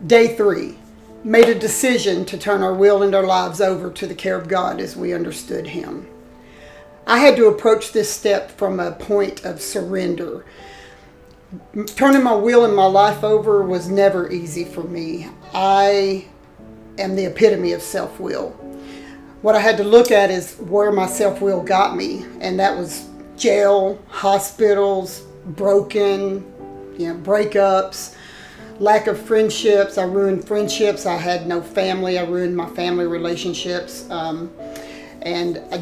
Day 3. Made a decision to turn our will and our lives over to the care of God as we understood Him. I had to approach this step from a point of surrender. Turning my will and my life over was never easy for me. I am the epitome of self-will. What I had to look at is where my self-will got me, and that was jail, hospitals, broken, breakups, lack of friendships. I ruined friendships. I had no family. I ruined my family relationships. And I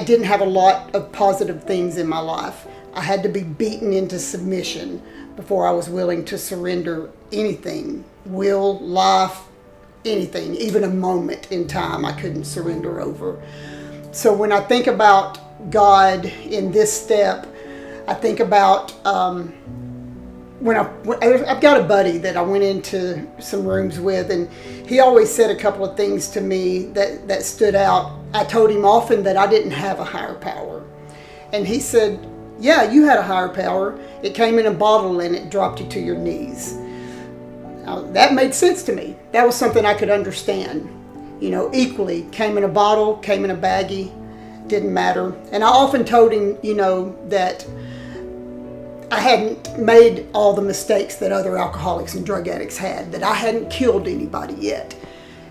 didn't have a lot of positive things in my life. I had to be beaten into submission before I was willing to surrender anything, will, life, anything, even a moment in time I couldn't surrender over. So when I think about God in this step, I think about I've got a buddy that I went into some rooms with, and he always said a couple of things to me that stood out. I told him often that I didn't have a higher power. And he said, yeah, you had a higher power. It came in a bottle and it dropped you to your knees. Now, that made sense to me. That was something I could understand. Equally, came in a bottle, came in a baggie, didn't matter. And I often told him, that I hadn't made all the mistakes that other alcoholics and drug addicts had, that I hadn't killed anybody yet.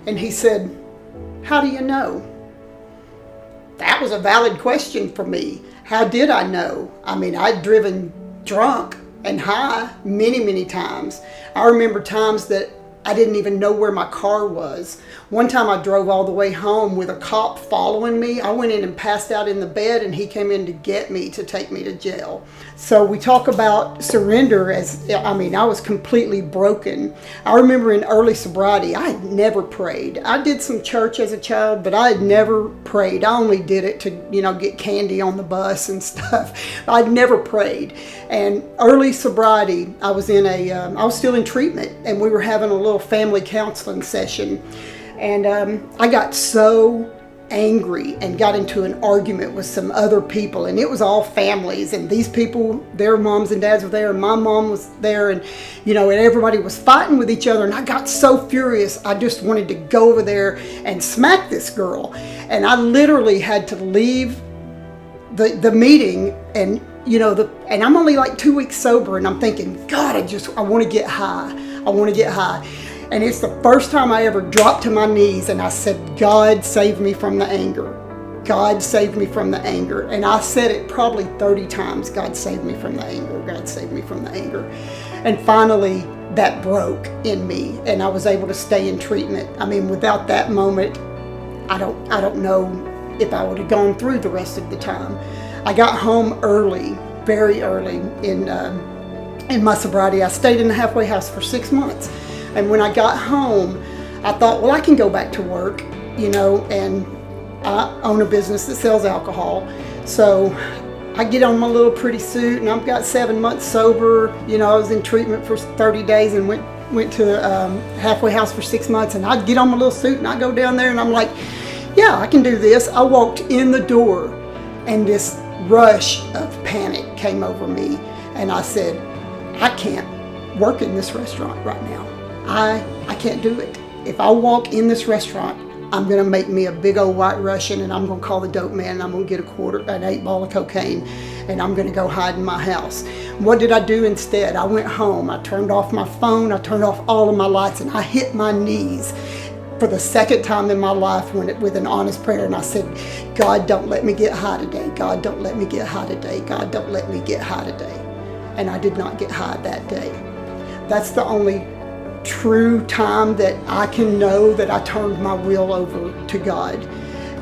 And he said, how do you know? That was a valid question for me. How did I know? I mean, I'd driven drunk and high many, many times. I remember times that I didn't even know where my car was. One time I drove all the way home with a cop following me. I went in and passed out in the bed, and he came in to get me to take me to jail. So we talk about surrender I was completely broken. I remember in early sobriety, I had never prayed. I did some church as a child, but I had never prayed. I only did it to, get candy on the bus and stuff. I'd never prayed. And early sobriety, I was still in treatment, and we were having a little family counseling session. And I got so angry and got into an argument with some other people, and it was all families, and these people, their moms and dads were there, and my mom was there, and and everybody was fighting with each other, and I got so furious I just wanted to go over there and smack this girl. And I literally had to leave the meeting, and and I'm only like 2 weeks sober, and I'm thinking, God, I want to get high. I want to get high. And it's the first time I ever dropped to my knees and I said, God, save me from the anger. God, save me from the anger. And I said it probably 30 times, God, save me from the anger. God, save me from the anger. And finally, that broke in me, and I was able to stay in treatment. I mean, without that moment, I don't know if I would have gone through the rest of the time. I got home early, very early in my sobriety. I stayed in the halfway house for 6 months. And when I got home, I thought, well, I can go back to work, and I own a business that sells alcohol. So I get on my little pretty suit, and I've got 7 months sober. I was in treatment for 30 days and went to halfway house for 6 months, and I'd get on my little suit and I'd go down there, and I'm like, yeah, I can do this. I walked in the door, and this rush of panic came over me, and I said, I can't work in this restaurant right now. I can't do it. If I walk in this restaurant, I'm going to make me a big old white Russian, and I'm going to call the dope man, and I'm going to get an 8 ball of cocaine, and I'm going to go hide in my house. What did I do instead? I went home. I turned off my phone. I turned off all of my lights, and I hit my knees for the second time in my life with an honest prayer, and I said, God, don't let me get high today. God, don't let me get high today. God, don't let me get high today. And I did not get high that day. That's the only true time that I can know that I turned my will over to God.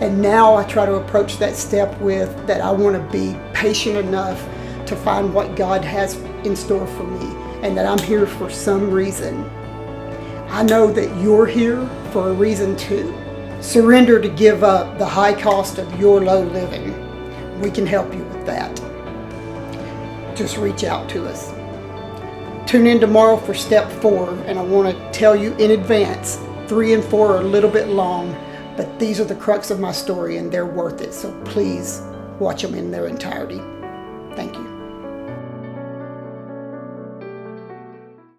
And now I try to approach that step with that I want to be patient enough to find what God has in store for me, and that I'm here for some reason. I know that you're here for a reason too. Surrender to give up the high cost of your low living. We can help you with that. Just reach out to us. Tune in tomorrow for step 4, and I want to tell you in advance, 3 and 4 are a little bit long, but these are the crux of my story, and they're worth it. So please watch them in their entirety. Thank you.